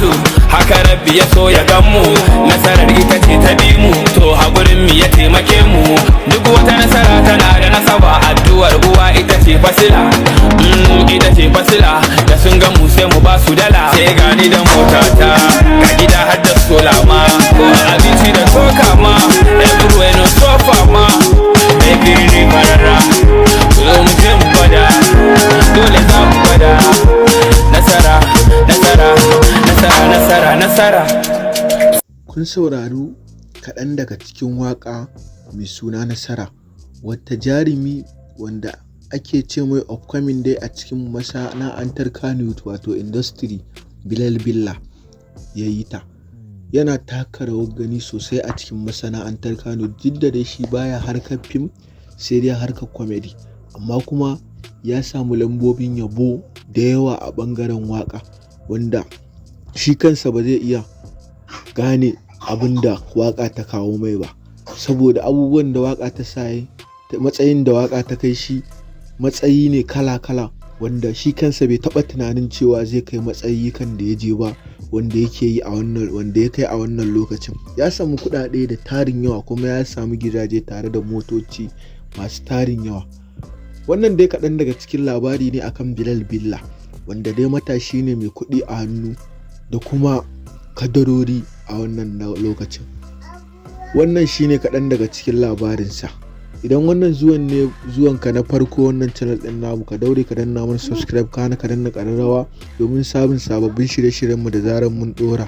musu, haka rabbi ya so ya gan mu. Nasarar ita ce ta bi mu, to haƙurin mu ya taimake mu. Duk wata nasara tana da nasaba, addu'ar uwa ita ce fasila. Ita ce fasila, da sun ga mu sai mu ba su dala. Sai gani da motata, ga gida har da sola ma, ko abinci da toka ma, everywhere no sofa ma. Mai fili farara, zo mu je mu gwada, dole za mu gwada. Nasara, nasara, nasara, nasara, nasara. Kun saurari kaɗan daga cikin waƙa mai suna Nasara, wata jarumi wanda ake ce mai upcoming dai a cikin masana'antar Kannywood wato industry, Bilal Billa ya yi ta. Yana taka rawar gani sosai a cikin masana'antar Kannywood, duk da dai shi baya harkar fim sai dai harkar comedy, amma kuma ya samu lambobin yabo da yawa a ɓangaren waƙa, wanda shi kansa ba zai iya gane abin da waƙa ta kawo mai ba, saboda abubuwan da waƙa ta sa matsayin da waƙa ta kai shi matsayi ne kala-kala, wanda shi kansa bai taɓa tunanin cewa zai kai matsayi kan da ya je ba, wanda ya kai a wannan lokacin. Ya samu kuɗaɗe da tarin yawa, kuma ya samu gidaje tare da motoci masu tarin yawa. Wannan dai kaɗan daga cikin labari ne akan Bilal Billa, wanda dai matashi ne mai kuɗi a hannu da kuma kadarori a wannan lokacin. Wannan shine kaɗan daga cikin labarinsa. Idan wannan zuwanka na farko wannan channel ɗin namu, ka daure ka danna mana subscribe, kana ka danna ƙararrawa domin samun sababbin shirye-shiryenmu da zarar mun ɗora.